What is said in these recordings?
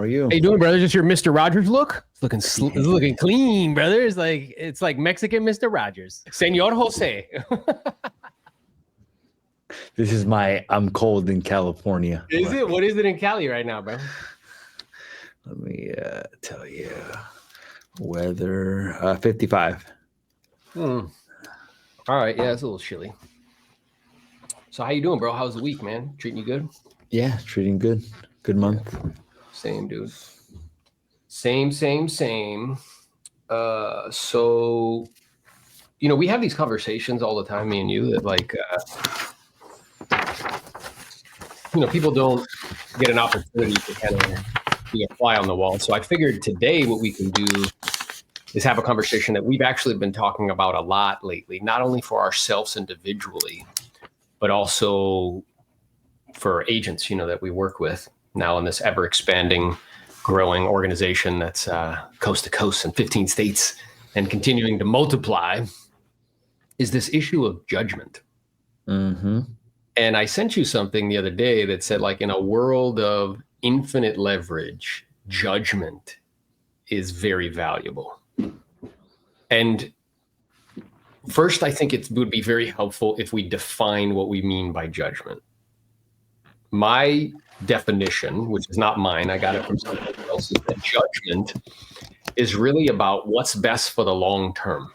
How are you? How you doing, brother? Just your Mr. Rogers look? It's looking clean, brother. It's like Mexican Mr. Rogers. Senor Jose. This is I'm cold in California. Is it? What is it in Cali right now, bro? Let me tell you. Weather 55. All right, yeah, it's a little chilly. So how you doing, bro? How's the week, man? Treating you good? Yeah, treating good. Good month. Same, dude. Same. So, we have these conversations all the time, me and you, that people don't get an opportunity to kind of be a fly on the wall. So I figured today what we can do is have a conversation that we've actually been talking about a lot lately, not only for ourselves individually, but also for agents, that we work with now in this ever expanding, growing organization that's coast to coast in 15 states and continuing to multiply, is this issue of judgment. Mm-hmm. And I sent you something the other day that said, in a world of infinite leverage, judgment is very valuable. And first, I think it would be very helpful if we define what we mean by judgment. My definition, which is not mine, I got it from somebody else, is that judgment is really about what's best for the long term.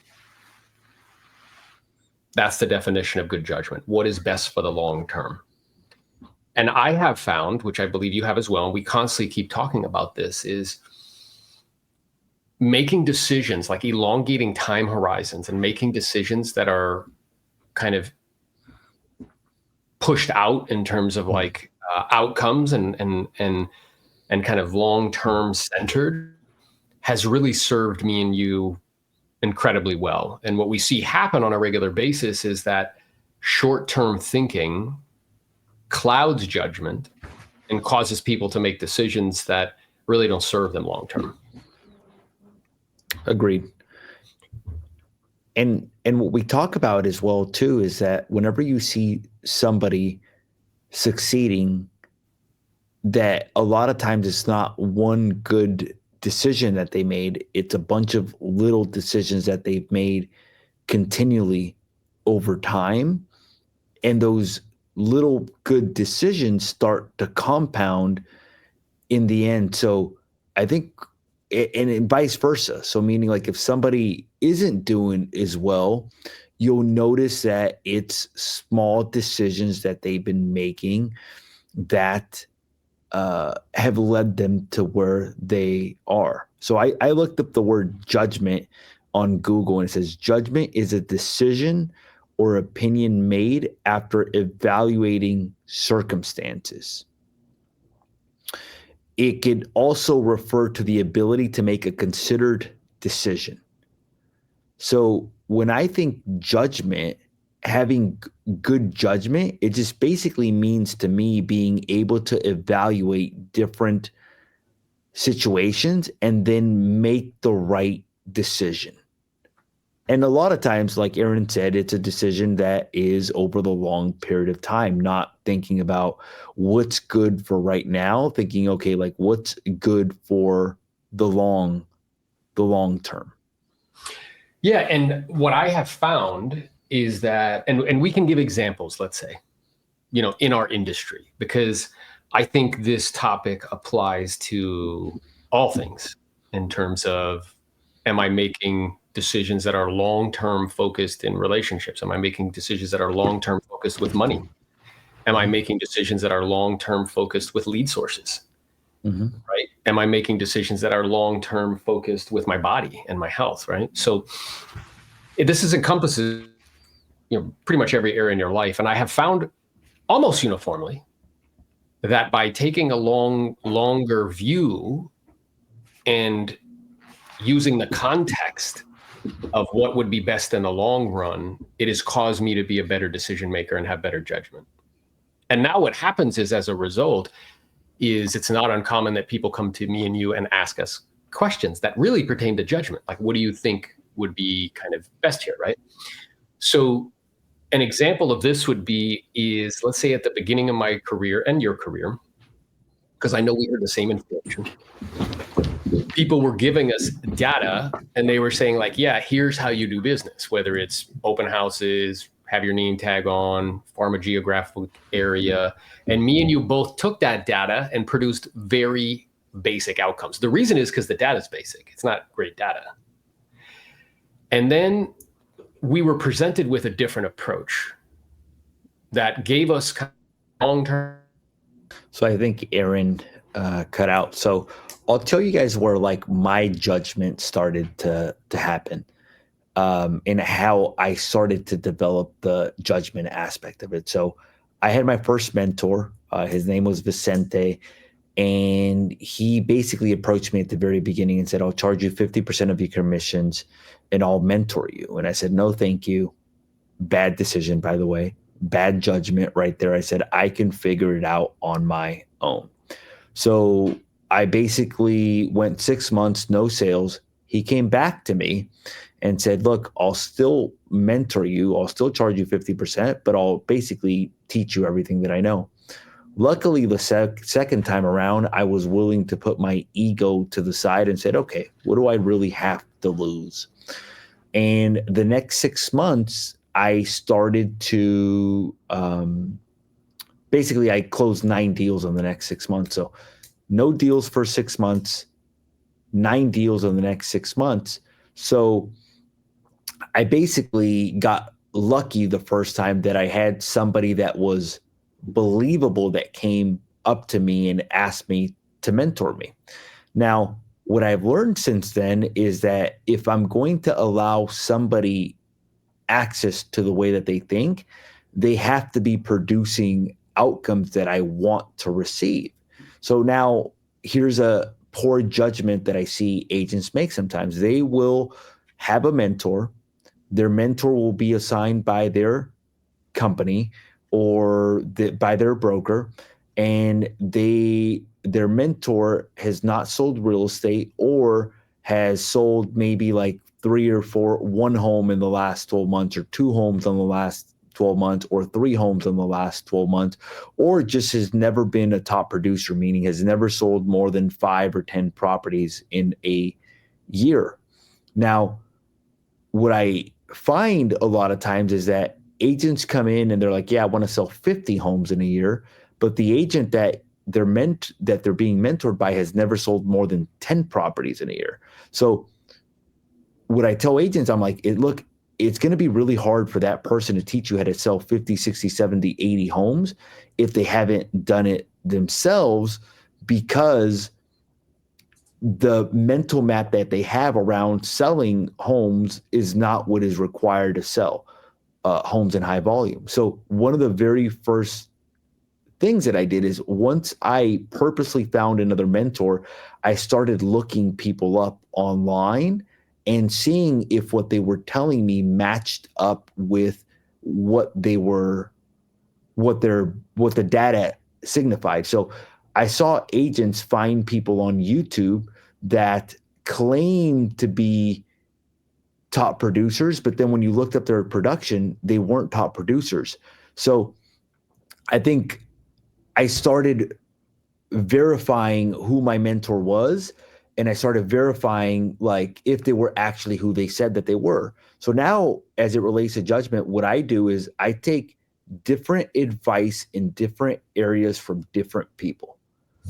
That's the definition of good judgment. What is best for the long term? And I have found, which I believe you have as well, and we constantly keep talking about this, is making decisions, like elongating time horizons and making decisions that are kind of pushed out in terms of outcomes and kind of long-term centered, has really served me and you incredibly well. And what we see happen on a regular basis is that short-term thinking clouds judgment and causes people to make decisions that really don't serve them long-term. Agreed. And what we talk about as well too is that whenever you see somebody succeeding, that a lot of times it's not one good decision that they made, it's a bunch of little decisions that they've made continually over time, and those little good decisions start to compound in the end. So I think, and vice versa. So meaning, if somebody isn't doing as well, you'll notice that it's small decisions that they've been making that have led them to where they are. So I looked up the word judgment on Google, and it says judgment is a decision or opinion made after evaluating circumstances. It could also refer to the ability to make a considered decision. So when I think judgment, having good judgment, it just basically means to me being able to evaluate different situations and then make the right decision. And a lot of times, like Aaron said, it's a decision that is over the long period of time, not thinking about what's good for right now, thinking, okay, what's good for the long term. Yeah. And what I have found is that, and we can give examples, let's say, in our industry, because I think this topic applies to all things in terms of, am I making decisions that are long-term focused in relationships? Am I making decisions that are long-term focused with money? Am I making decisions that are long-term focused with lead sources? Mm-hmm. Right? Am I making decisions that are long-term focused with my body and my health? Right? So this encompasses, pretty much every area in your life. And I have found almost uniformly that by taking a longer view and using the context of what would be best in the long run, it has caused me to be a better decision maker and have better judgment. And now what happens is, as a result, is it's not uncommon that people come to me and you and ask us questions that really pertain to judgment. Like, what do you think would be kind of best here, right? So an example of this would be, let's say at the beginning of my career and your career, because I know we heard the same information. People were giving us data and they were saying like, yeah, here's how you do business, whether it's open houses, have your name tag on, farm a geographical area. And me and you both took that data and produced very basic outcomes. The reason is because the data is basic. It's not great data. And then we were presented with a different approach that gave us long-term. So I think Aaron cut out. So I'll tell you guys where like my judgment started to happen, and how I started to develop the judgment aspect of it. So I had my first mentor. His name was Vicente, and he basically approached me at the very beginning and said, "I'll charge you 50% of your commissions, and I'll mentor you." And I said, "No, thank you." Bad decision, by the way. Bad judgment right there. I said, I can figure it out on my own. So I basically went 6 months, no sales. He came back to me and said, look, I'll still mentor you. I'll still charge you 50%, but I'll basically teach you everything that I know. Luckily, the second time around, I was willing to put my ego to the side and said, okay, what do I really have to lose? And the next 6 months, I started to basically I closed 9 deals in the next 6 months. So no deals for 6 months, 9 deals in the next 6 months. So I basically got lucky the first time that I had somebody that was believable that came up to me and asked me to mentor me. Now, what I've learned since then is that if I'm going to allow somebody access to the way that they think, they have to be producing outcomes that I want to receive. So now here's a poor judgment that I see agents make sometimes. They will have a mentor. Their mentor will be assigned by their company or by their broker, and their mentor has not sold real estate or has sold maybe like 3 or 4, 1 home in the last 12 months or 2 homes in the last 12 months or 3 homes in the last 12 months, or just has never been a top producer, meaning has never sold more than 5 or 10 properties in a year. Now, what I find a lot of times is that agents come in and they're like, yeah, I want to sell 50 homes in a year, but the agent that they're being mentored by has never sold more than 10 properties in a year. So what I tell agents, I'm like, look, it's going to be really hard for that person to teach you how to sell 50, 60, 70, 80 homes if they haven't done it themselves, because the mental map that they have around selling homes is not what is required to sell homes in high volume. So one of the very first things that I did is once I purposely found another mentor, I started looking people up online and seeing if what they were telling me matched up with what the data signified. So I saw agents find people on YouTube that claimed to be top producers, but then when you looked up their production, they weren't top producers. So I think I started verifying who my mentor was, and I started verifying like if they were actually who they said that they were. So now as it relates to judgment, what I do is I take different advice in different areas from different people.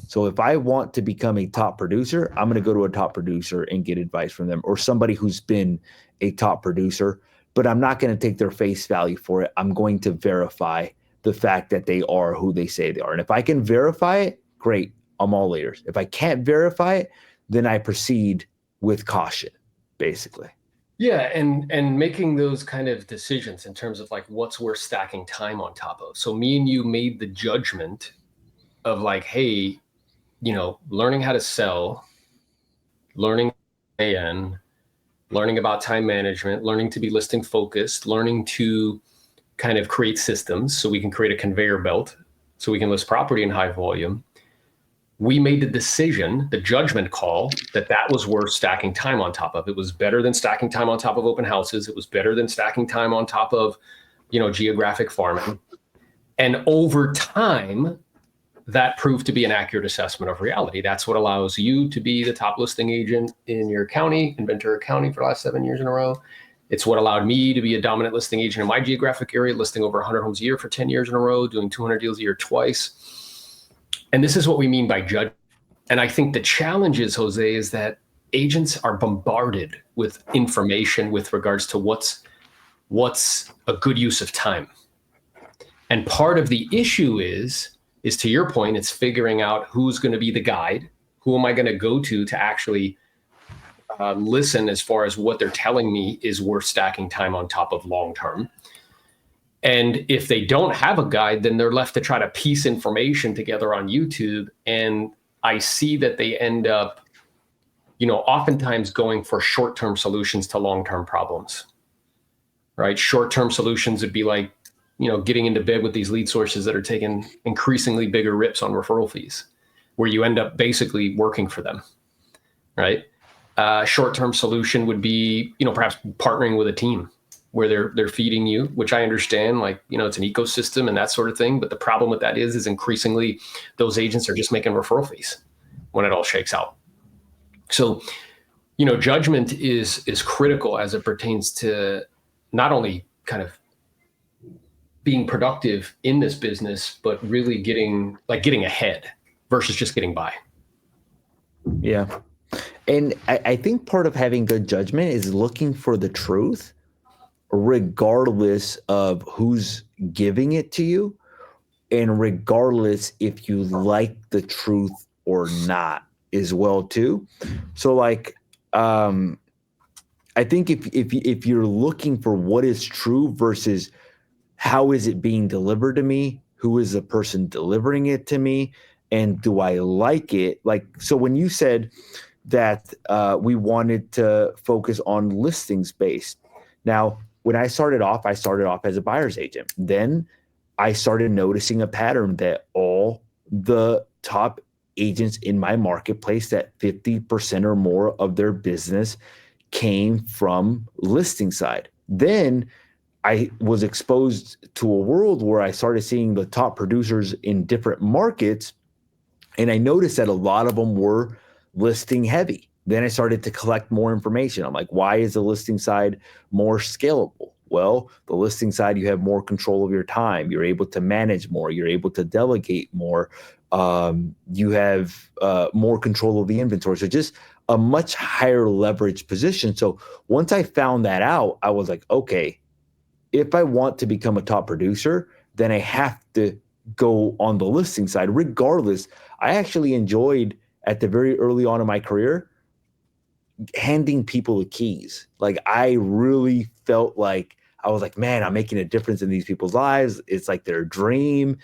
So if I want to become a top producer, I'm going to go to a top producer and get advice from them, or somebody who's been a top producer, but I'm not going to take their face value for it. I'm going to verify the fact that they are who they say they are. And if I can verify it, great, I'm all ears. If I can't verify it, then I proceed with caution, basically. Yeah, and making those kind of decisions in terms of like what's worth stacking time on top of. So me and you made the judgment of like, hey, learning how to sell, learning AN, learning about time management, learning to be listing focused, learning to kind of create systems so we can create a conveyor belt so we can list property in high volume. We made the decision, the judgment call, that was worth stacking time on top of. It was better than stacking time on top of open houses. It was better than stacking time on top of, geographic farming. And over time, that proved to be an accurate assessment of reality. That's what allows you to be the top listing agent in your county, in Ventura County, for the last 7 years in a row. It's what allowed me to be a dominant listing agent in my geographic area, listing over 100 homes a year for 10 years in a row, doing 200 deals a year twice. And this is what we mean by judgment. And I think the challenge is, Jose, is that agents are bombarded with information with regards to what's a good use of time. And part of the issue is to your point, it's figuring out who's going to be the guide. Who am I going to go to actually listen as far as what they're telling me is worth stacking time on top of long term. And if they don't have a guide, then they're left to try to piece information together on YouTube. And I see that they end up, oftentimes going for short-term solutions to long-term problems, right? Short-term solutions would be like, getting into bed with these lead sources that are taking increasingly bigger rips on referral fees, where you end up basically working for them, right? Short-term solution would be, perhaps partnering with a team where they're feeding you, which I understand, it's an ecosystem and that sort of thing. But the problem with that is increasingly those agents are just making referral fees when it all shakes out. So, judgment is critical as it pertains to not only kind of being productive in this business, but really getting ahead versus just getting by. Yeah. And I think part of having good judgment is looking for the truth, regardless of who's giving it to you, and regardless if you like the truth or not as well too. So I think if you're looking for what is true versus how is it being delivered to me, who is the person delivering it to me, and do I like it? So when you said that we wanted to focus on listings based. Now, when I started off as a buyer's agent. Then I started noticing a pattern that all the top agents in my marketplace, that 50% or more of their business came from listing side. Then I was exposed to a world where I started seeing the top producers in different markets, and I noticed that a lot of them were listing heavy. Then I started to collect more information. I'm like, why is the listing side more scalable? Well, the listing side, you have more control of your time. You're able to manage more. You're able to delegate more. You have more control of the inventory. So just a much higher leverage position. So once I found that out, I was like, okay, if I want to become a top producer, then I have to go on the listing side. Regardless, I actually enjoyed at the very early on in my career handing people the keys. I really felt like I was like, man, I'm making a difference in these people's lives. It's like their dream.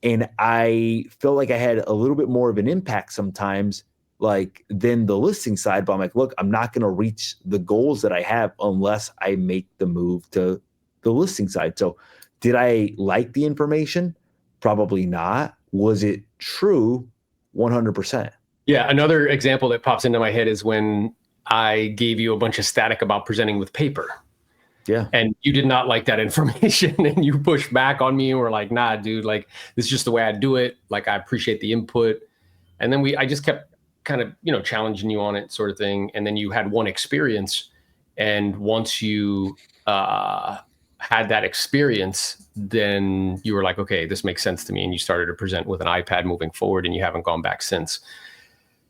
And I felt like I had a little bit more of an impact sometimes than the listing side. But I'm like, look, I'm not going to reach the goals that I have unless I make the move to the listing side. So did I like the information? Probably not. Was it true? 100%. Yeah. Another example that pops into my head is when I gave you a bunch of static about presenting with paper. Yeah. And you did not like that information and you pushed back on me and were like, nah, dude, this is just the way I do it. I appreciate the input. And then I just kept kind of, challenging you on it, sort of thing. And then you had one experience. And once you had that experience, then you were like, okay, this makes sense to me. And you started to present with an iPad moving forward, and you haven't gone back since.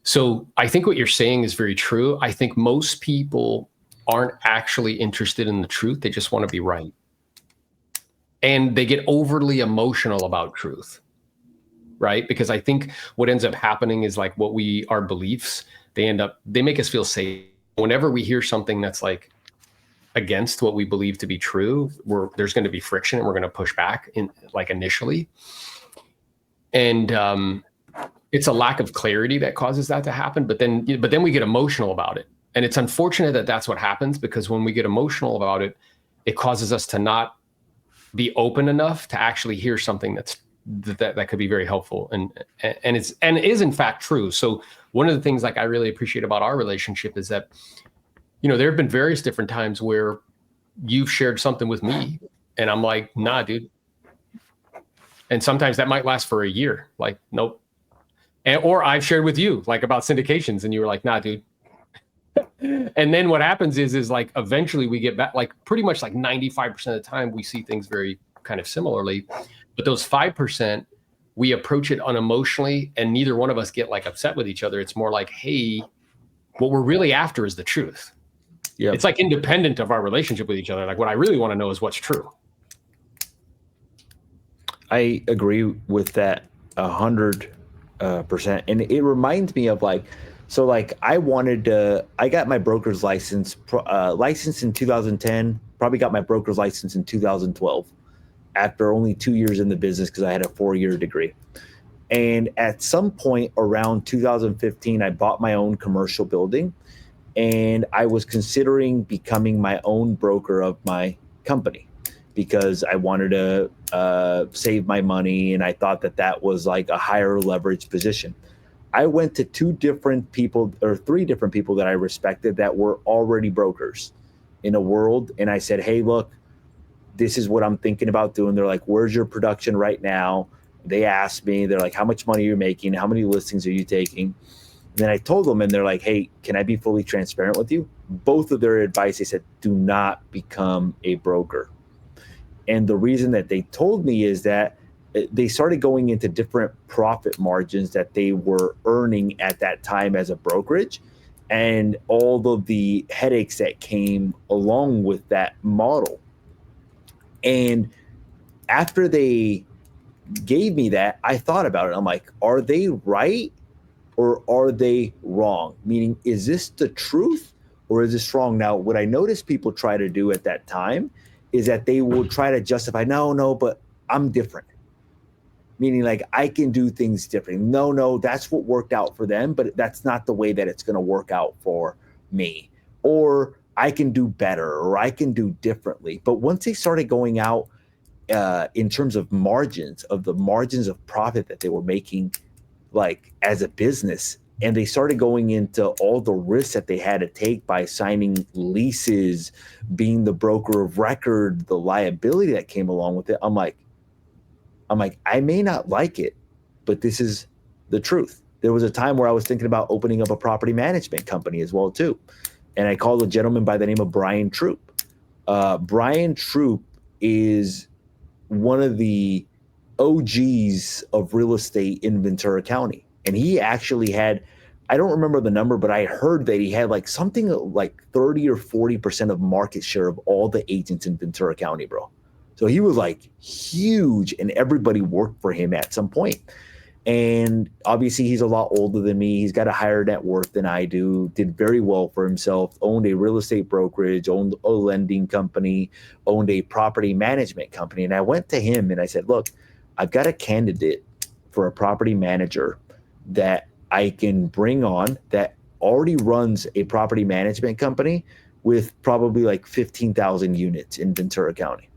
So I think what you're saying is very true. I think most people aren't actually interested in the truth. They just want to be right. And they get overly emotional about truth, right? Because I think what ends up happening is our beliefs, they make us feel safe. Whenever we hear something that's against what we believe to be true, there's going to be friction, and we're going to push back initially. And it's a lack of clarity that causes that to happen. But then we get emotional about it. And it's unfortunate that that's what happens, because when we get emotional about it, it causes us to not be open enough to actually hear something that could be very helpful and is in fact true. So one of the things I really appreciate about our relationship is that, there have been various different times where you've shared something with me and I'm like, nah, dude. And sometimes that might last for a year. Like, nope. Or I've shared with you like about syndications and you were like, nah, dude. And then what happens is like eventually we get back, like pretty much like 95% of the time we see things very kind of similarly. But those 5%, we approach it unemotionally and neither one of us get like upset with each other. It's more like, hey, what we're really after is the truth. Yeah. It's like independent of our relationship with each other. Like what I really want to know is what's true. I agree with that 100%. And it reminds me of like, so like I got my broker's license, licensed in 2010, probably got my broker's license in 2012 after only 2 years in the business because I had a 4-year degree. And at some point around 2015, I bought my own commercial building and I was considering becoming my own broker of my company because I wanted to save my money and I thought that that was like a higher leverage position. I went to 2 different people or 3 different people that I respected that were already brokers in a world. And I said, hey, look, this is what I'm thinking about doing. They're like, where's your production right now? They asked me, they're like, how much money are you making? How many listings are you taking? And then I told them and they're like, hey, can I be fully transparent with you? Both of their advice, they said, do not become a broker. And the reason that they told me is that they started going into different profit margins that they were earning at that time as a brokerage and all of the headaches that came along with that model. And after they gave me that, I thought about it. I'm like, are they right or are they wrong? Meaning, is this the truth or is this wrong? Now, what I noticed people try to do at that time is that they will try to justify, no, but I'm different. Meaning like I can do things differently. No, that's what worked out for them, but that's not the way that it's going to work out for me. Or I can do better or I can do differently. But once they started going out in terms of margins of profit that they were making like as a business, and they started going into all the risks that they had to take by signing leases, being the broker of record, the liability that came along with it. I'm like, I may not like it, but this is the truth. There was a time where I was thinking about opening up a property management company as well too. And I called a gentleman by the name of Brian Troop. Brian Troop is one of the OGs of real estate in Ventura County. And he actually had, I don't remember the number, but I heard that he had like something like 30 or 40% of market share of all the agents in Ventura County, bro. So he was like huge and everybody worked for him at some point. And obviously he's a lot older than me. He's got a higher net worth than I do, did very well for himself, owned a real estate brokerage, owned a lending company, owned a property management company. And I went to him and I said, look, I've got a candidate for a property manager that I can bring on that already runs a property management company with probably like 15,000 units in Ventura County.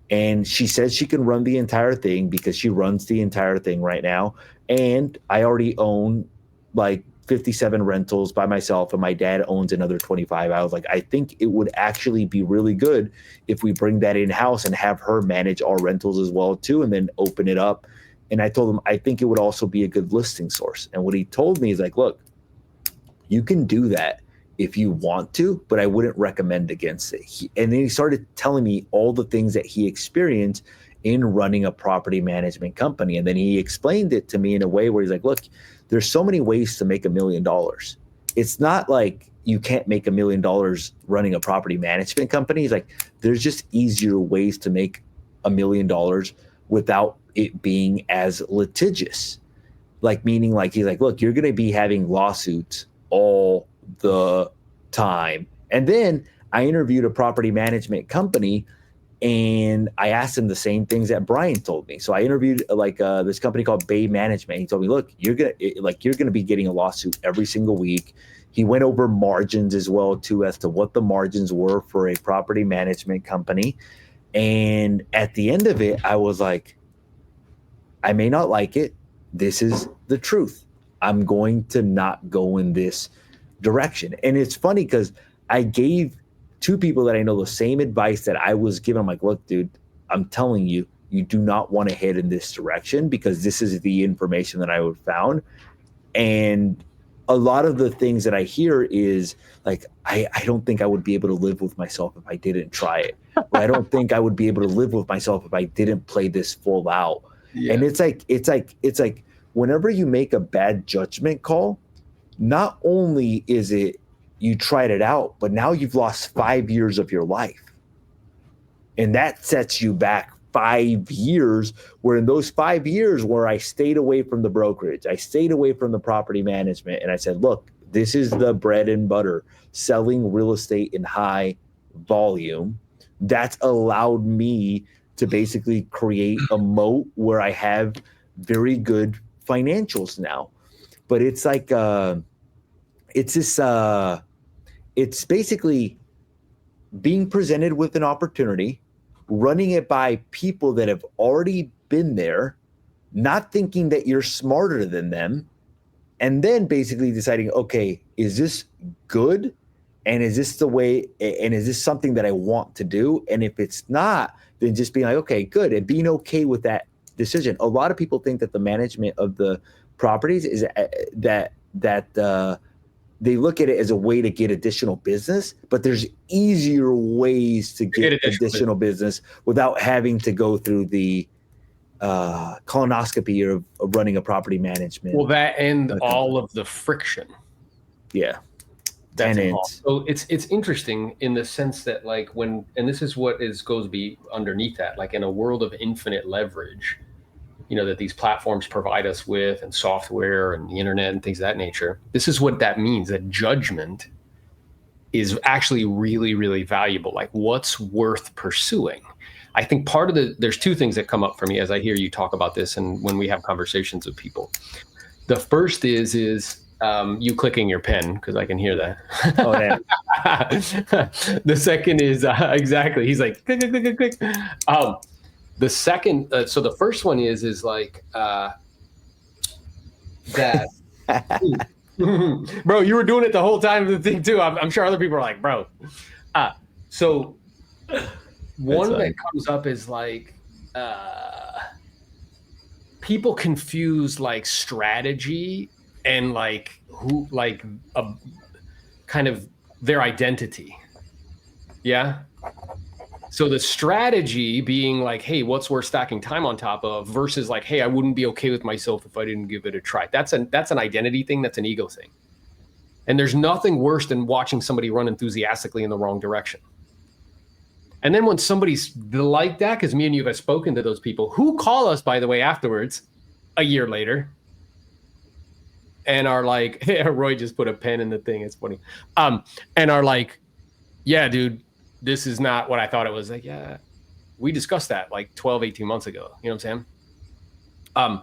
And she says she can run the entire thing because she runs the entire thing right now. And I already own like 57 rentals by myself and my dad owns another 25. I was like, I think it would actually be really good if we bring that in-house and have her manage our rentals as well too, and then open it up. And I told him, I think it would also be a good listing source. And what he told me is like, look, you can do that if you want to, but I wouldn't recommend against it. And then he started telling me all the things that he experienced in running a property management company. And then he explained it to me in a way where he's like, look, there's so many ways to make $1 million. It's not like you can't make $1 million running a property management company. He's like, there's just easier ways to make $1 million without it being as litigious. Like, meaning like, he's like, look, you're going to be having lawsuits all the time. And then I interviewed a property management company and I asked him the same things that Brian told me. So I interviewed like this company called Bay Management. He told me, look, you're gonna be getting a lawsuit every single week. He went over margins as well too, as to what the margins were for a property management company. And at the end of it, I was like, I may not like it. This is the truth. I'm going to not go in this direction. And it's funny because I gave 2 people that I know the same advice that I was given. I'm like, look, dude, I'm telling you, you do not want to head in this direction because this is the information that I would found. And a lot of the things that I hear is like, I don't think I would be able to live with myself if I didn't try it. Or I don't think I would be able to live with myself if I didn't play this full out. Yeah. And it's like whenever you make a bad judgment call, not only is it you tried it out, but now you've lost 5 years of your life. And that sets you back 5 years, where in those 5 years where I stayed away from the brokerage, I stayed away from the property management, and I said, look, this is the bread and butter, selling real estate in high volume. That's allowed me to basically create a moat where I have very good financials now. But it's like, it's basically being presented with an opportunity, running it by people that have already been there, not thinking that you're smarter than them, and then basically deciding, okay, is this good? And is this the way, and is this something that I want to do? And if it's not, then just being like, okay, good, and being okay with that decision. A lot of people think that the management of the properties is that they look at it as a way to get additional business, but there's easier ways to get additional business without having to go through the colonoscopy of running a property management. Well, that and all of the friction. Yeah. That's involved. So it's interesting in the sense that, like, when, and this is what goes be underneath that, like in a world of infinite leverage, you know, that these platforms provide us with, and software and the internet and things of that nature. This is what that means, that judgment is actually really, really valuable. Like, what's worth pursuing? I think part of there's two things that come up for me as I hear you talk about this and when we have conversations with people. The first is you clicking your pen, because I can hear that. Oh, yeah. The second is exactly. He's like, click, click, click, click. The second, so the first one is like that. Bro, you were doing it the whole time of the thing too. I'm sure other people are like, bro. So one that comes up is like people confuse like strategy and like a kind of their identity. Yeah. So the strategy being like, hey, what's worth stacking time on top of, versus like, hey, I wouldn't be okay with myself if I didn't give it a try. That's an identity thing. That's an ego thing. And there's nothing worse than watching somebody run enthusiastically in the wrong direction. And then when somebody's like that, because me and you have spoken to those people who call us, by the way, afterwards, a year later, and are like, Roy just put a pen in the thing. It's funny. And are like, yeah, dude, this is not what I thought it was. Like, yeah, we discussed that like 12, 18 months ago. You know what I'm saying?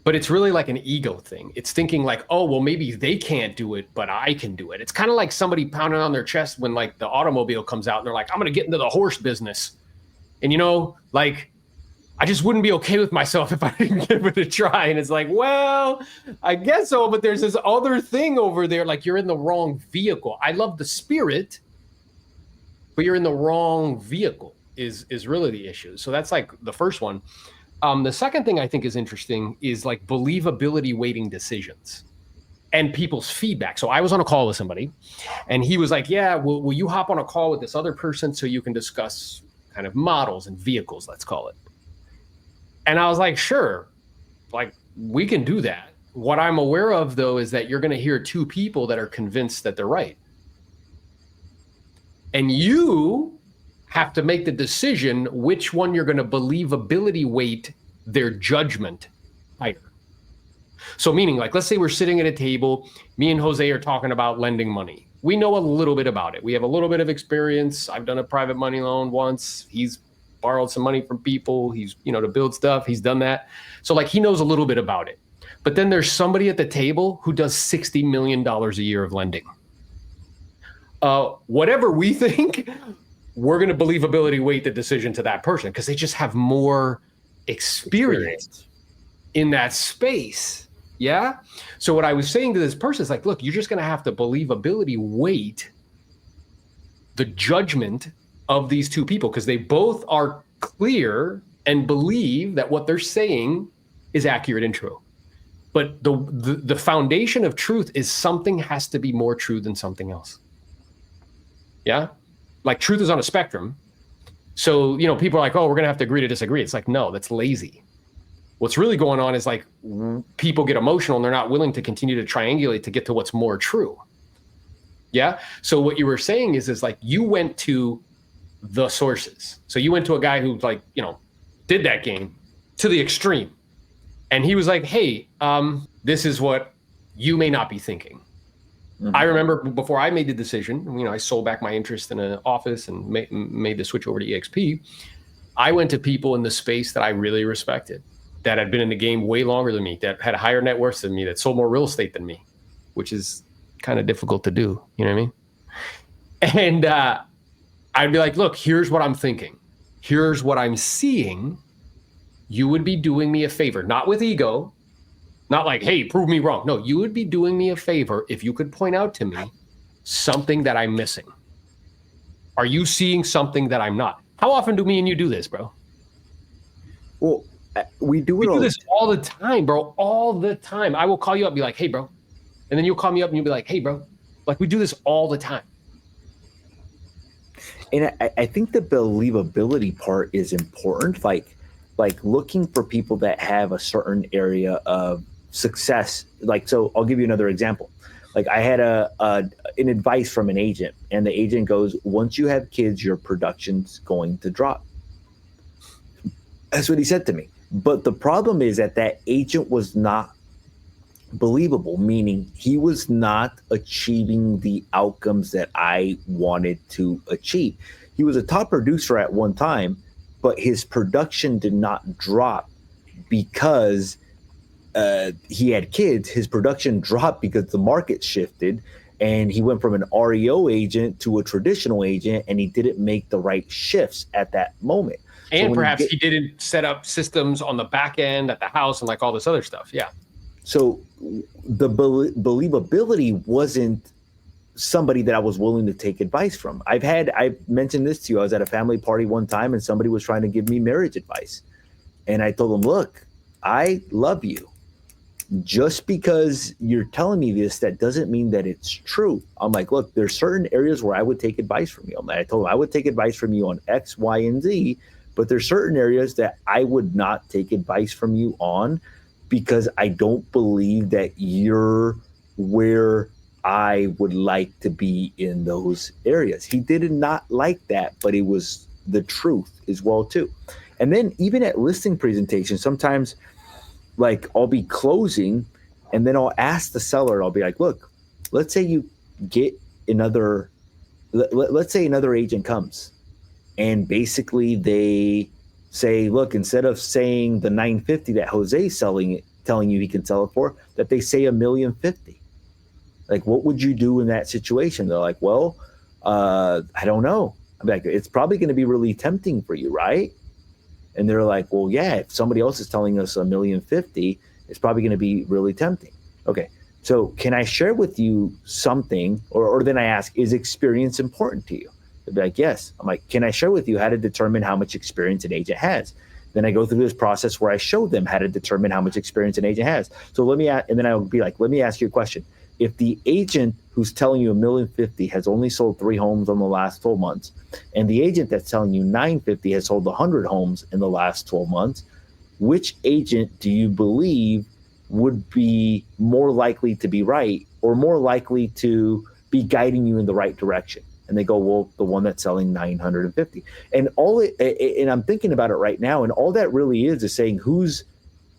But it's really like an ego thing. It's thinking like, oh, well, maybe they can't do it, but I can do it. It's kind of like somebody pounding on their chest when like the automobile comes out and they're like, I'm going to get into the horse business. And, you know, like, I just wouldn't be okay with myself if I didn't give it a try. And it's like, well, I guess so. But there's this other thing over there. Like, you're in the wrong vehicle. I love the spirit, but you're in the wrong vehicle is really the issue. So that's like the first one. The second thing I think is interesting is like believability weighting decisions and people's feedback. So I was on a call with somebody and he was like, yeah, will you hop on a call with this other person so you can discuss kind of models and vehicles, let's call it. And I was like, sure, like we can do that. What I'm aware of though, is that you're going to hear two people that are convinced that they're right. And you have to make the decision which one you're going to believability weight their judgment higher. So meaning like, let's say we're sitting at a table, me and Jose are talking about lending money. We know a little bit about it. We have a little bit of experience. I've done a private money loan once. He's borrowed some money from people. He's, you know, to build stuff. He's done that. So like he knows a little bit about it. But then there's somebody at the table who does $60 million a year of lending. Whatever we think, we're going to believability weight the decision to that person because they just have more experience in that space. Yeah. So what I was saying to this person is like, look, you're just going to have to believability weight the judgment of these two people because they both are clear and believe that what they're saying is accurate and true. But the foundation of truth is something has to be more true than something else. Yeah? Like truth is on a spectrum. So, people are like, oh, we're going to have to agree to disagree. It's like, no, that's lazy. What's really going on is like people get emotional and they're not willing to continue to triangulate to get to what's more true. Yeah. So what you were saying is like you went to the sources. So you went to a guy who like, did that game to the extreme. And he was like, hey, this is what you may not be thinking. Mm-hmm. I remember before I made the decision, I sold back my interest in an office and made the switch over to EXP. I went to people in the space that I really respected, that had been in the game way longer than me, that had a higher net worth than me, that sold more real estate than me, which is kind of difficult to do. You know what I mean? And I'd be like, look, here's what I'm thinking. Here's what I'm seeing. You would be doing me a favor, not with ego, not like, hey, prove me wrong. No, you would be doing me a favor if you could point out to me something that I'm missing. Are you seeing something that I'm not? How often do me and you do this, bro? Well, we do this all the time, bro. All the time. I will call you up and be like, hey, bro. And then you'll call me up and you'll be like, hey, bro. Like we do this all the time. And I think the believability part is important. Like looking for people that have a certain area of success. Like, so I'll give you another example. Like I had an advice from an agent, and the agent goes, once you have kids, your production's going to drop. That's what he said to me. But the problem is that agent was not believable, meaning he was not achieving the outcomes that I wanted to achieve. He was a top producer at one time, but his production did not drop because he had kids. His production dropped because the market shifted, and he went from an REO agent to a traditional agent, and he didn't make the right shifts at that moment. And so perhaps he didn't set up systems on the back end at the house and like all this other stuff. Yeah. So the believability wasn't somebody that I was willing to take advice from. I mentioned this to you. I was at a family party one time and somebody was trying to give me marriage advice. And I told them, look, I love you. Just because you're telling me this, that doesn't mean that it's true. I'm like, look, there's certain areas where I would take advice from you. I told them I would take advice from you on X, Y, and Z, but there's certain areas that I would not take advice from you on because I don't believe that you're where I would like to be in those areas. He did not like that, but it was the truth as well too. And then even at listing presentations, sometimes like I'll be closing and then I'll ask the seller, I'll be like, look, let's say you get let's say another agent comes and basically they say, look, instead of saying the 950 that Jose's telling you he can sell it for, that they say $1,050,000. Like, what would you do in that situation? They're like, well, I don't know. I'm like, it's probably going to be really tempting for you, right? And they're like, well, yeah, if somebody else is telling us $1,050,000, it's probably going to be really tempting. Okay. So can I share with you something? Or then I ask, is experience important to you? They'd be like, yes. I'm like, can I share with you how to determine how much experience an agent has? Then I go through this process where I show them how to determine how much experience an agent has. So and then I'll be like, let me ask you a question. If the agent who's telling you $1,050,000 has only sold 3 homes in the last 12 months, and the agent that's telling you $950,000 has sold 100 homes in the last 12 months, which agent do you believe would be more likely to be right or more likely to be guiding you in the right direction? And they go, well, the one that's selling 950. And and I'm thinking about it right now, and all that really is saying who's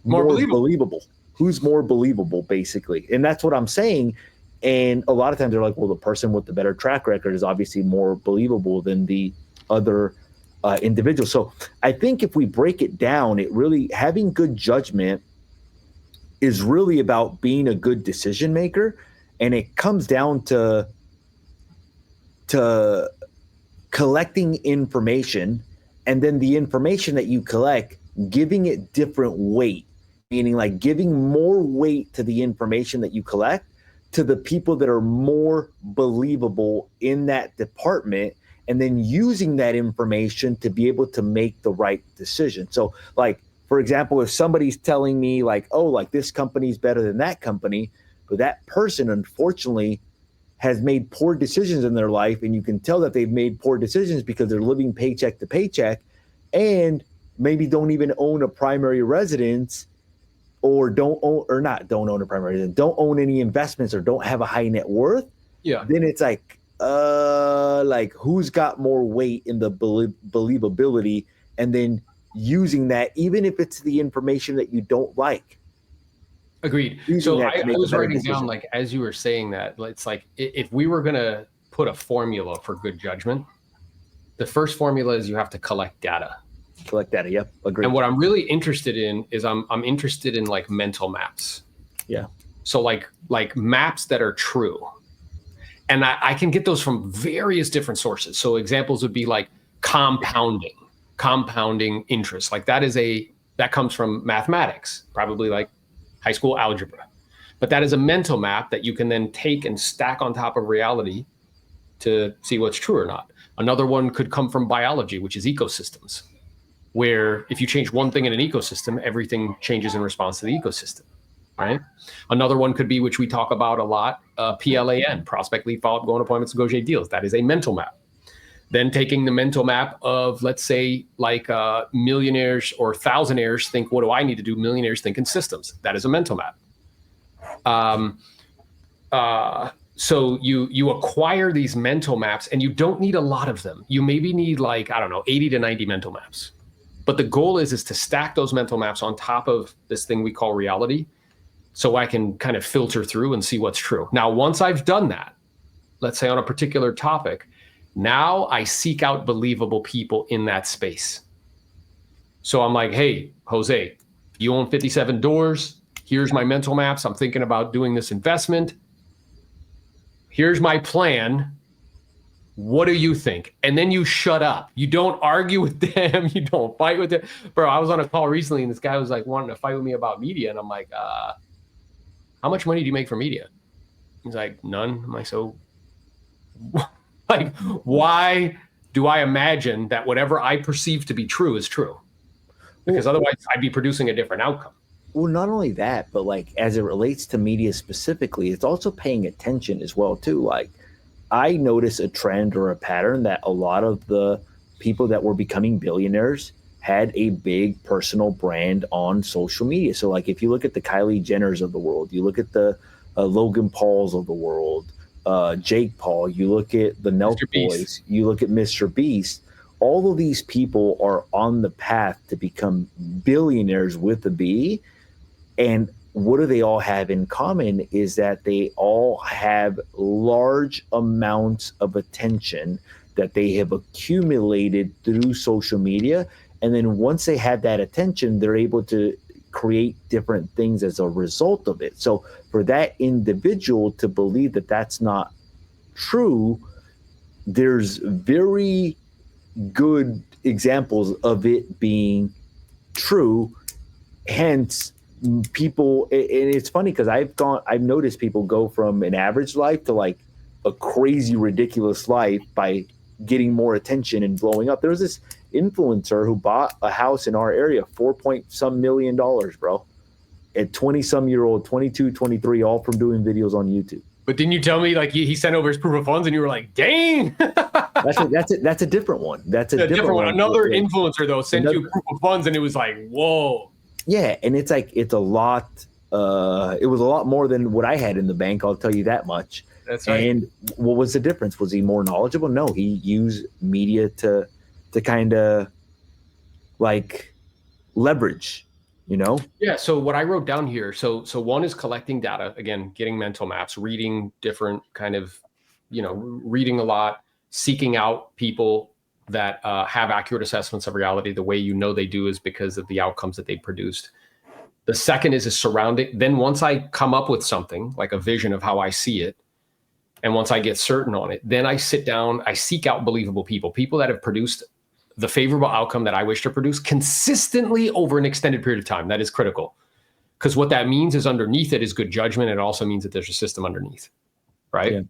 more believable. Who's more believable, basically. And that's what I'm saying. And a lot of times they're like, well, the person with the better track record is obviously more believable than the other individual. So I think if we break it down, it really, having good judgment is really about being a good decision maker. And it comes down to collecting information, and then the information that you collect, giving it different weight. Meaning like giving more weight to the information that you collect to the people that are more believable in that department. and then using that information to be able to make the right decision. So like, for example, if somebody's telling me like, oh, like this company's better than that company, but that person unfortunately has made poor decisions in their life, and you can tell that they've made poor decisions because they're living paycheck to paycheck and maybe don't even own a primary residence, or don't own a primary residence, don't own any investments, or don't have a high net worth. Yeah. Then it's like who's got more weight in the believability, and then using that, even if it's the information that you don't like. Agreed. So I was writing down, like, as you were saying that, it's like, if we were going to put a formula for good judgment, the first formula is you have to collect data. Yep. Agreed. And what I'm really interested in is I'm interested in like mental maps. Yeah. So like maps that are true. And I can get those from various different sources. So examples would be like compounding interest. Like that comes from mathematics, probably like high school algebra. But that is a mental map that you can then take and stack on top of reality to see what's true or not. Another one could come from biology, which is ecosystems, where if you change one thing in an ecosystem, everything changes in response to the ecosystem, right? Another one could be, which we talk about a lot, PLAN, prospect, lead, follow-up, go on appointments, negotiate deals. That is a mental map. Then taking the mental map of, let's say, like millionaires or thousandaires think, what do I need to do? Millionaires think in systems. That is a mental map. So you acquire these mental maps, and you don't need a lot of them. You maybe need like, I don't know, 80 to 90 mental maps. But the goal is to stack those mental maps on top of this thing we call reality, so I can kind of filter through and see what's true. Now, once I've done that, let's say on a particular topic, now I seek out believable people in that space. So I'm like, hey, Jose, you own 57 doors. Here's my mental maps. I'm thinking about doing this investment. Here's my plan. What do you think? And then you shut up. You don't argue with them. You don't fight with them. Bro, I was on a call recently, and this guy was like wanting to fight with me about media. And I'm like, how much money do you make from media? He's like, none. I'm like, so like, why do I imagine that whatever I perceive to be true is true? Because otherwise I'd be producing a different outcome. Well, not only that, but like as it relates to media specifically, it's also paying attention as well too. Like I notice a trend or a pattern that a lot of the people that were becoming billionaires had a big personal brand on social media. So like if you look at the Kylie Jenners of the world, you look at the Logan Pauls of the world, Jake Paul, you look at the Nelk Boys, you look at Mr. Beast, all of these people are on the path to become billionaires with a B. And what do they all have in common is that they all have large amounts of attention that they have accumulated through social media. And then once they have that attention, they're able to create different things as a result of it. So for that individual to believe that that's not true, there's very good examples of it being true. Hence, people, and it's funny because I've noticed people go from an average life to like a crazy, ridiculous life by getting more attention and blowing up. There was this influencer who bought a house in our area, $4 million, bro, at 20-some-year-old, 22, 23, all from doing videos on YouTube. But didn't you tell me like he sent over his proof of funds and you were like, dang? That's a different one. That's a different one. Another influencer though sent you proof of funds and it was like, whoa. Yeah, and it's like it's a lot. It was a lot more than what I had in the bank. I'll tell you that much. That's right. And what was the difference? Was he more knowledgeable? No, he used media to kind of like leverage, you know? Yeah. So what I wrote down here. So one is collecting data, again, getting mental maps, reading different kind of, reading a lot, seeking out people that have accurate assessments of reality. The way you know they do is because of the outcomes that they produced. The second is surrounding. Then once I come up with something like a vision of how I see it, and once I get certain on it, then I sit down, I seek out believable people that have produced the favorable outcome that I wish to produce consistently over an extended period of time. That is critical. Because what that means is underneath it is good judgment. It also means that there's a system underneath, right? Yeah.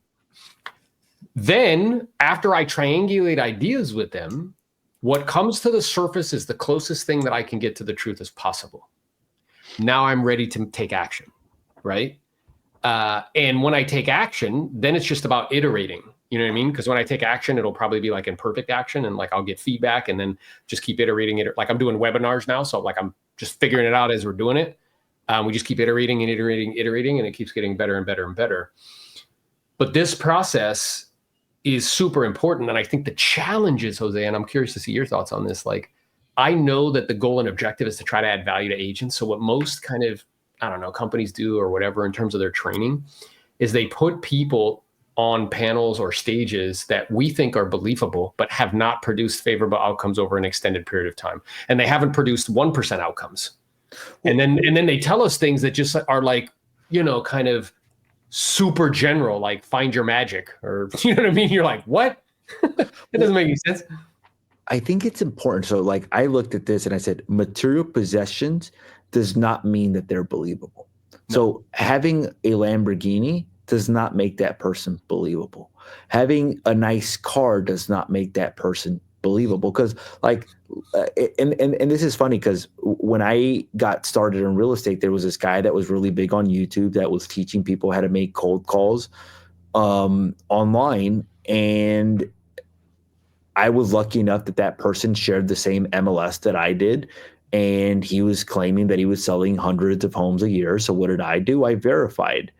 Then after I triangulate ideas with them, what comes to the surface is the closest thing that I can get to the truth as possible. Now I'm ready to take action, right? And when I take action, then it's just about iterating. You know what I mean? Because when I take action, it'll probably be like imperfect action, and like I'll get feedback, and then just keep iterating it. Like I'm doing webinars now, so like I'm just figuring it out as we're doing it. We just keep iterating and iterating, and it keeps getting better and better and better. But this process is super important. And I think the challenge is, Jose, and I'm curious to see your thoughts on this. Like, I know that the goal and objective is to try to add value to agents. So what most kind of, I don't know, companies do or whatever in terms of their training is they put people on panels or stages that we think are believable, but have not produced favorable outcomes over an extended period of time. And they haven't produced 1% outcomes. And then they tell us things that just are like, you know, kind of super general, like find your magic, or you know what I mean? You're like, what? It doesn't make any sense. I think it's important. So like I looked at this and I said, material possessions does not mean that they're believable. No. So having a Lamborghini does not make that person believable. Having a nice car does not make that person believable. Because like, and this is funny because when I got started in real estate, there was this guy that was really big on YouTube that was teaching people how to make cold calls online. And I was lucky enough that that person shared the same MLS that I did. And he was claiming that he was selling hundreds of homes a year. So what did I do? I verified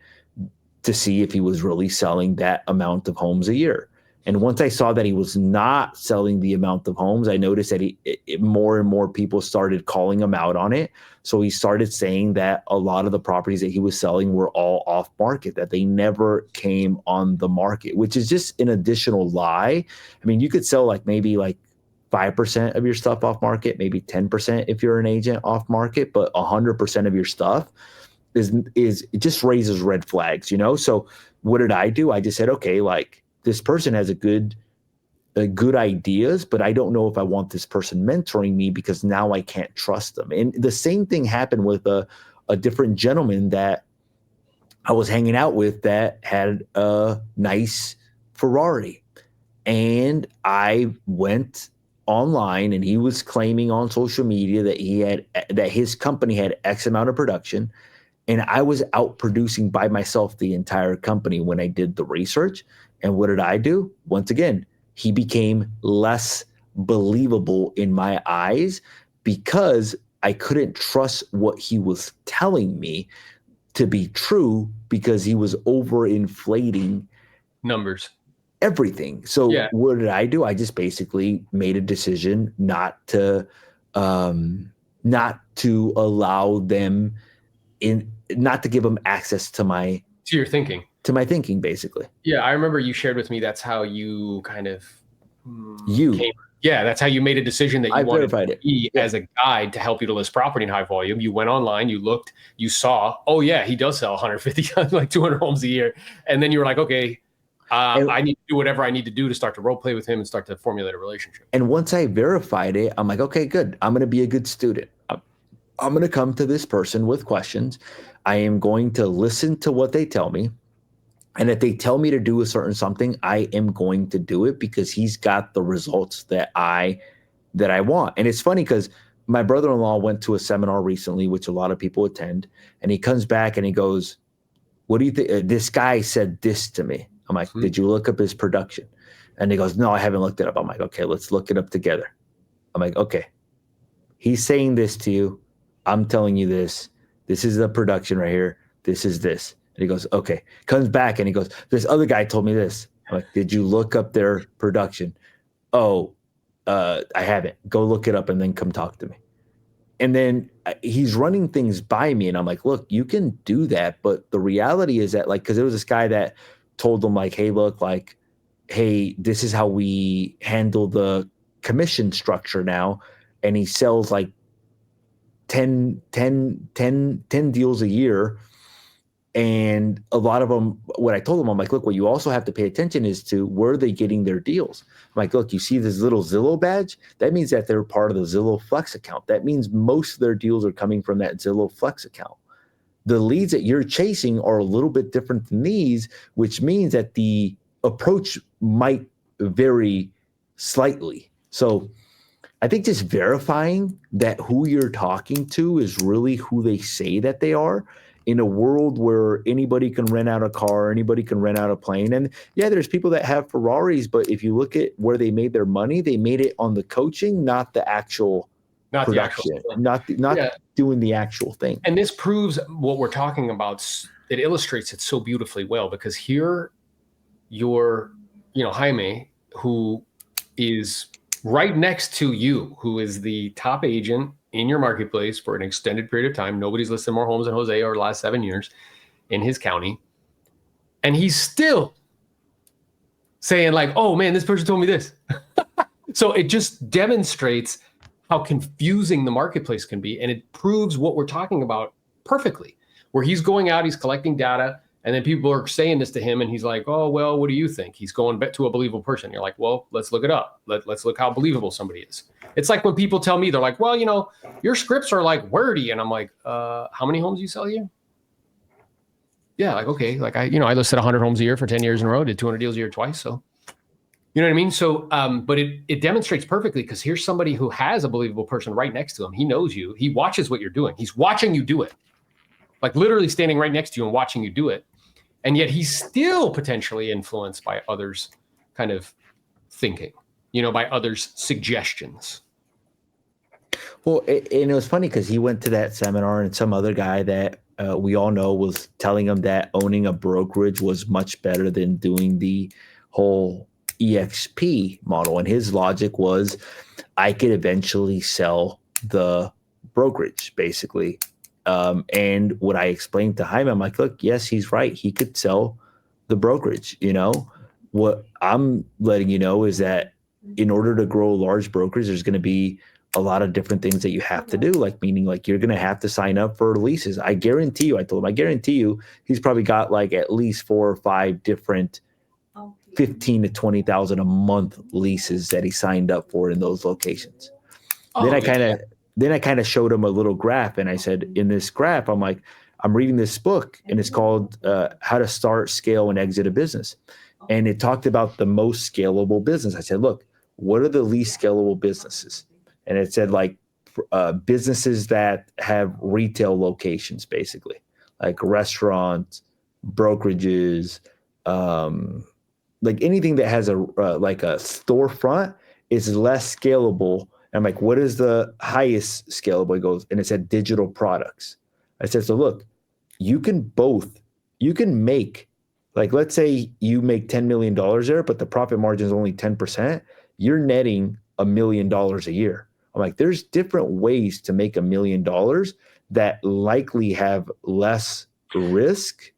to see if he was really selling that amount of homes a year. And once I saw that he was not selling the amount of homes, I noticed that more and more people started calling him out on it. So he started saying that a lot of the properties that he was selling were all off market, that they never came on the market, which is just an additional lie. I mean, you could sell like maybe like 5% of your stuff off market, maybe 10% if you're an agent off market, but 100% of your stuff is it just raises red flags, you know? So what did I do? I just said, okay, like this person has a good ideas, but I don't know if I want this person mentoring me because now I can't trust them. And the same thing happened with a different gentleman that I was hanging out with that had a nice Ferrari. And I went online and he was claiming on social media that his company had X amount of production. And I was out producing by myself the entire company when I did the research. And what did I do? Once again, he became less believable in my eyes because I couldn't trust what he was telling me to be true because he was overinflating numbers, everything. So yeah. What did I do? I just basically made a decision not to allow them not to give them access to your thinking, my thinking, basically. Yeah. I remember you shared with me, that's how you kind of that's how you made a decision that you wanted to be as a guide to help you to list property in high volume. You went online, you looked, you saw, oh yeah, he does sell 150, like 200 homes a year. And then you were like, okay, I need to do whatever I need to do to start to role play with him and start to formulate a relationship. And once I verified it, I'm like, okay, good. I'm going to be a good student. I'm going to come to this person with questions. I am going to listen to what they tell me. And if they tell me to do a certain something, I am going to do it because he's got the results that I want. And it's funny because my brother-in-law went to a seminar recently, which a lot of people attend. And he comes back and he goes, what do you think? This guy said this to me. I'm like, did you look up his production? And he goes, no, I haven't looked it up. I'm like, okay, let's look it up together. I'm like, okay, he's saying this to you. I'm telling you this. This is the production right here. This is this. And he goes, okay. Comes back and he goes, this other guy told me this. I'm like, did you look up their production? Oh, I haven't. Go look it up and then come talk to me. And then he's running things by me. And I'm like, look, you can do that. But the reality is that, like, because there was this guy that told them, like, hey, look, like, hey, this is how we handle the commission structure now. And he sells like 10 deals a year. And a lot of them, what I told them, I'm like, look, what you also have to pay attention is to where are they getting their deals. I'm like, look, you see this little Zillow badge? That means that they're part of the Zillow Flex account. That means most of their deals are coming from that Zillow Flex account. The leads that you're chasing are a little bit different than these, which means that the approach might vary slightly. So I think just verifying that who you're talking to is really who they say that they are, in a world where anybody can rent out a car, anybody can rent out a plane. And yeah, there's people that have Ferraris, but if you look at where they made their money, they made it on the coaching, not the actual Not the actual production, thing. not Yeah. doing the actual thing. And this proves what we're talking about. It illustrates it so beautifully well, because here you're, Jaime, who is right next to you, who is the top agent in your marketplace for an extended period of time. Nobody's listed more homes than Jose over the last 7 years in his county. And he's still saying like, oh man, this person told me this. So it just demonstrates how confusing the marketplace can be. And it proves what we're talking about perfectly, where he's going out, he's collecting data, and then people are saying this to him, and he's like, oh, well, what do you think? He's going back to a believable person. You're like, well, let's look it up. Let's look how believable somebody is. It's like when people tell me, they're like, well, your scripts are like wordy. And I'm like, how many homes do you sell a year? Yeah, like, okay. Like I listed 100 homes a year for 10 years in a row, did 200 deals a year twice. So, you know what I mean? So, but it demonstrates perfectly, because here's somebody who has a believable person right next to him. He knows you. He watches what you're doing. He's watching you do it. Like literally standing right next to you and watching you do it. And yet he's still potentially influenced by others' kind of thinking, by others' suggestions. Well, and it was funny because he went to that seminar, and some other guy that we all know was telling him that owning a brokerage was much better than doing the whole EXP model. And his logic was, I could eventually sell the brokerage, basically. And what I explained to Jaime, I'm like, look, yes, he's right. He could sell the brokerage. What I'm letting you know is that in order to grow a large brokerage, there's going to be a lot of different things that you have to do, meaning you're going to have to sign up for leases. I guarantee you, I told him, I guarantee you, he's probably got at least 4 or 5 different 15 to 20,000 a month leases that he signed up for in those locations. Then I kind of showed him a little graph, and I said, in this graph, I'm like, I'm reading this book, and it's called How to Start, Scale, and Exit a Business. And it talked about the most scalable business. I said, look, what are the least scalable businesses? And it said businesses that have retail locations, basically, like restaurants, brokerages, anything that has a storefront is less scalable. And I'm like, what is the highest scalable? He goes, and it said digital products. I said, so look, you can make, let's say you make $10 million there, but the profit margin is only 10%. You're netting $1 million a year. I'm like, there's different ways to make $1 million that likely have less risk.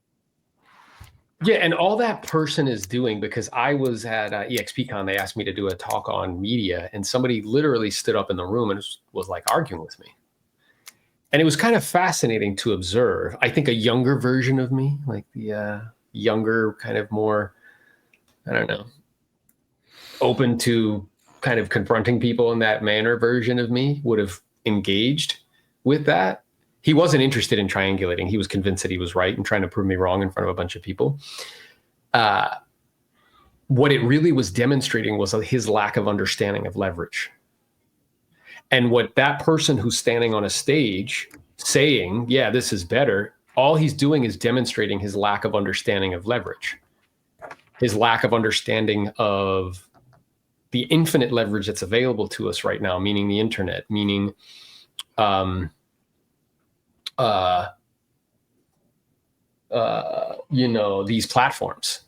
Yeah, and all that person is doing, because I was at EXPCon, they asked me to do a talk on media, and somebody literally stood up in the room and was arguing with me. And it was kind of fascinating to observe. I think a younger version of me, the younger, kind of more, I don't know, open to kind of confronting people in that manner version of me would have engaged with that. He wasn't interested in triangulating. He was convinced that he was right and trying to prove me wrong in front of a bunch of people. What it really was demonstrating was his lack of understanding of leverage. And what that person who's standing on a stage saying, yeah, this is better, all he's doing is demonstrating his lack of understanding of leverage, his lack of understanding of the infinite leverage that's available to us right now, meaning the internet, meaning these platforms.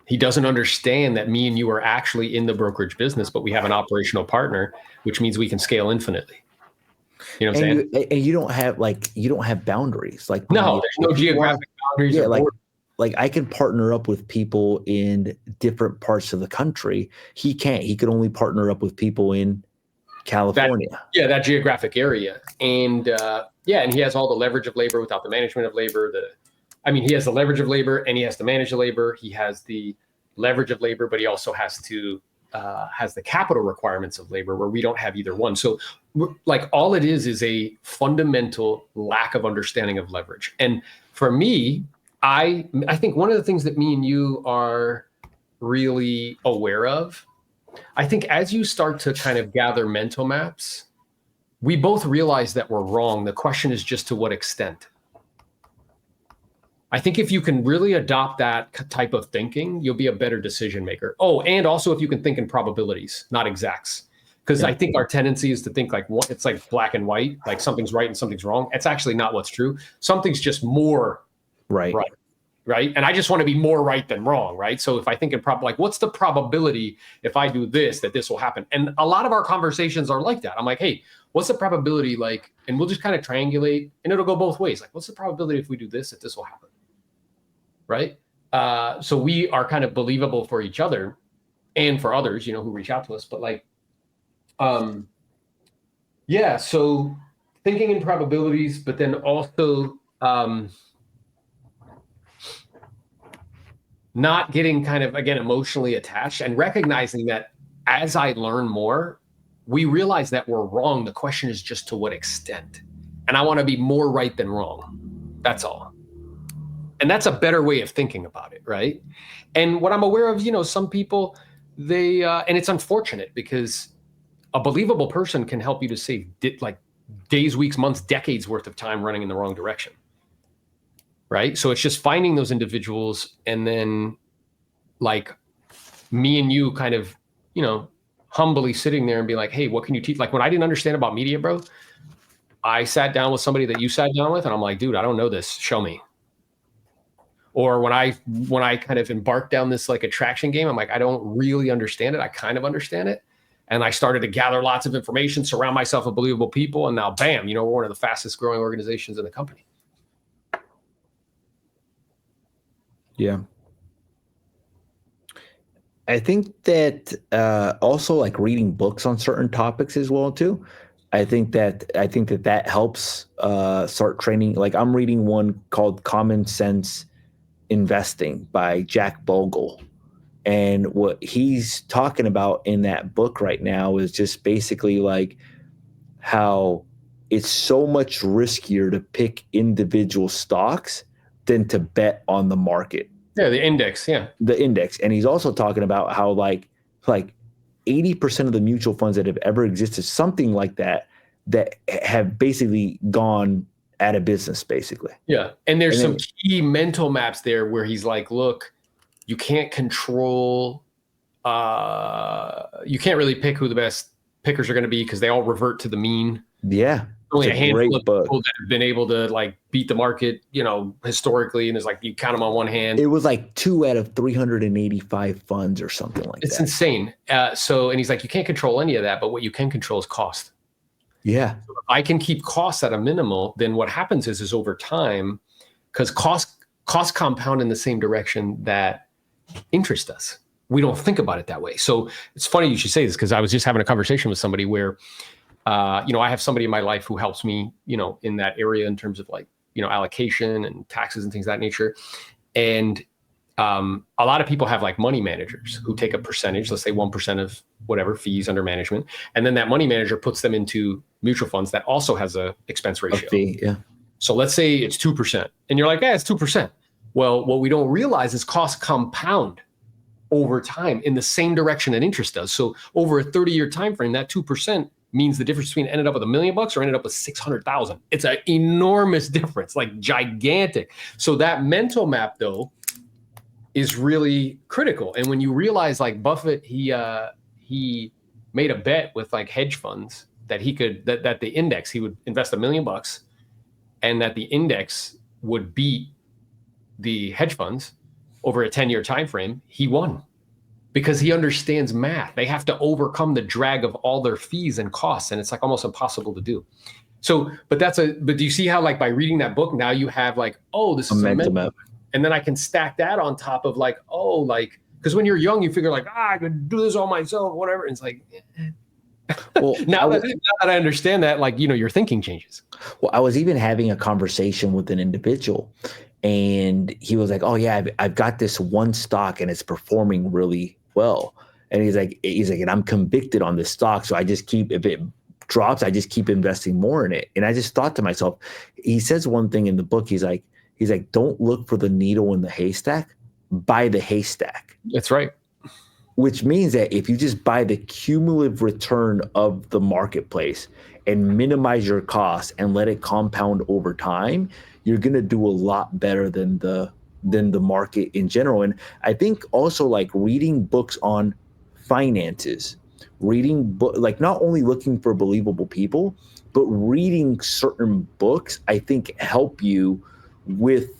He doesn't understand that me and you are actually in the brokerage business, but we have an operational partner, which means we can scale infinitely. You know what I'm saying? And you don't have boundaries. No, there's no geographic boundaries. Yeah, I can partner up with people in different parts of the country. He can't. He could only partner up with people in California. That geographic area. And and he has all the leverage of labor without the management of labor. He has the leverage of labor and he has to manage the labor. He has the leverage of labor, but he also has to has the capital requirements of labor, where we don't have either one. So all it is a fundamental lack of understanding of leverage. And for me, I think one of the things that me and you are really aware of. I think as you start to kind of gather mental maps, we both realize that we're wrong. The question is just to what extent. I think if you can really adopt that type of thinking, you'll be a better decision maker. Oh, and also if you can think in probabilities, not exacts. Because I think our tendency is to think like it's like black and white, like something's right and something's wrong. It's actually not what's true. Something's just more Right. Right. And I just want to be more right than wrong. Right. So if I think in like, what's the probability if I do this, that this will happen? And a lot of our conversations are like that. I'm like, hey, what's the probability like? And we'll just kind of triangulate, and it'll go both ways. Like, what's the probability if we do this, that this will happen? Right. So we are kind of believable for each other and for others, you know, who reach out to us. But like, yeah. So thinking in probabilities, but then also, not getting kind of, again, emotionally attached, and recognizing that as I learn more, we realize that we're wrong. The question is just to what extent. And I want to be more right than wrong. That's all. And that's a better way of thinking about it, right? And what I'm aware of, you know, some people, they, and it's unfortunate because a believable person can help you to save like days, weeks, months, decades worth of time running in the wrong direction. Right. So it's just finding those individuals, and then like me and you kind of, you know, humbly sitting there and be like, hey, what can you teach? Like when I didn't understand about media, bro, I sat down with somebody that you sat down with, and I'm like, dude, I don't know this. Show me. Or when I kind of embarked down this like attraction game, I'm like, I don't really understand it. I kind of understand it. And I started to gather lots of information, surround myself with believable people. And now, bam, you know, we're one of the fastest growing organizations in the company. Yeah. I think that also like reading books on certain topics as well too. I think that helps start training. Like I'm reading one called Common Sense Investing by Jack Bogle. And what he's talking about in that book right now is just basically like how it's so much riskier to pick individual stocks than to bet on the market. Yeah, the index. Yeah. The index. And he's also talking about how like 80% of the mutual funds that have ever existed, something like that have basically gone out of business, basically. Yeah. And there's some key mental maps there where he's like, look, you can't control, you can't really pick who the best pickers are going to be because they all revert to the mean. Yeah. Only a handful of people that have been able to like beat the market, you know, historically. And it's like, you count them on one hand. It was like 2 out of 385 funds or something like that. It's insane. And he's like, you can't control any of that, but what you can control is cost. Yeah. So if I can keep costs at a minimal, then what happens is over time, because costs compound in the same direction that interest does. We don't think about it that way. So it's funny you should say this, because I was just having a conversation with somebody where, you know, I have somebody in my life who helps me, you know, in that area in terms of like, you know, allocation and taxes and things of that nature. And a lot of people have like money managers who take a percentage, let's say 1% of whatever fees under management. And then that money manager puts them into mutual funds that also has a expense ratio. A fee, yeah. So let's say it's 2%. And you're like, yeah, it's 2%. Well, what we don't realize is costs compound over time in the same direction that interest does. So over a 30-year time frame, that 2% means the difference between ended up with $1 million or ended up with 600,000. It's an enormous difference, like gigantic. So that mental map, though, is really critical. And when you realize, like Buffett, he made a bet with like hedge funds that he could that the index, he would invest $1 million, and that the index would beat the hedge funds over a 10-year time frame. He won because he understands math. They have to overcome the drag of all their fees and costs, and it's like almost impossible to do. So, but do you see how like by reading that book, now you have like, oh, this is a mental map. And then I can stack that on top of like, oh, like, because when you're young, you figure like, I can do this all myself, whatever. And it's like, well, now that I understand that, like, you know, your thinking changes. Well, I was even having a conversation with an individual, and he was like, oh yeah, I've got this one stock and it's performing really well. And he's like, and I'm convicted on this stock. So I just keep, if it drops, I just keep investing more in it. And I just thought to myself, he says one thing in the book, he's like, don't look for the needle in the haystack, buy the haystack. That's right. which means that if you just buy the cumulative return of the marketplace and minimize your costs and let it compound over time, you're going to do a lot better than the market in general. And I think also like reading books on finances, reading book, like not only looking for believable people, but reading certain books, I think help you with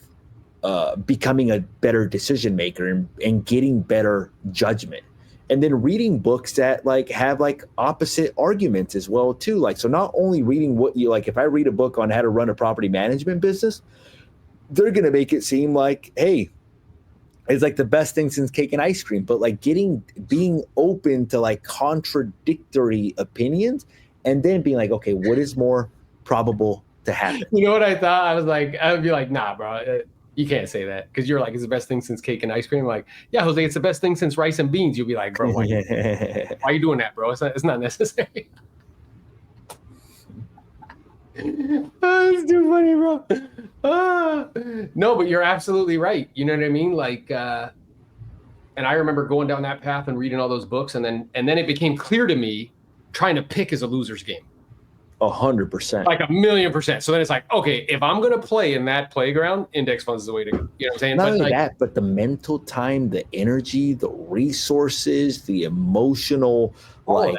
becoming a better decision maker and getting better judgment. And then reading books that like have like opposite arguments as well too. Like, so not only reading what you like, if I read a book on how to run a property management business, they're going to make it seem like, hey, it's like the best thing since cake and ice cream. But like being open to like contradictory opinions and then being like, okay, what is more probable to happen? You know what I thought? I would be like, nah, bro, you can't say that, because you're like, it's the best thing since cake and ice cream. I'm like, yeah, Jose, it's the best thing since rice and beans. You'll be like, bro, why are you doing that, bro? It's not necessary. It's too funny, bro. No, but you're absolutely right. You know what I mean? Like, and I remember going down that path and reading all those books, and then it became clear to me trying to pick is a loser's game. 100%. Like 1,000,000%. So then it's like, okay, if I'm going to play in that playground, index funds is the way to go. You know what I'm saying? Not only that, but the mental time, the energy, the resources, the emotional, like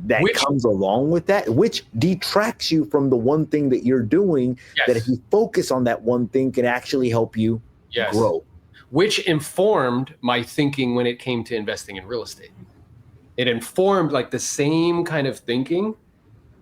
that comes along with that, which detracts you from the one thing that you're doing. Yes. That if you focus on that one thing can actually help you grow. Which informed my thinking when it came to investing in real estate. It informed like the same kind of thinking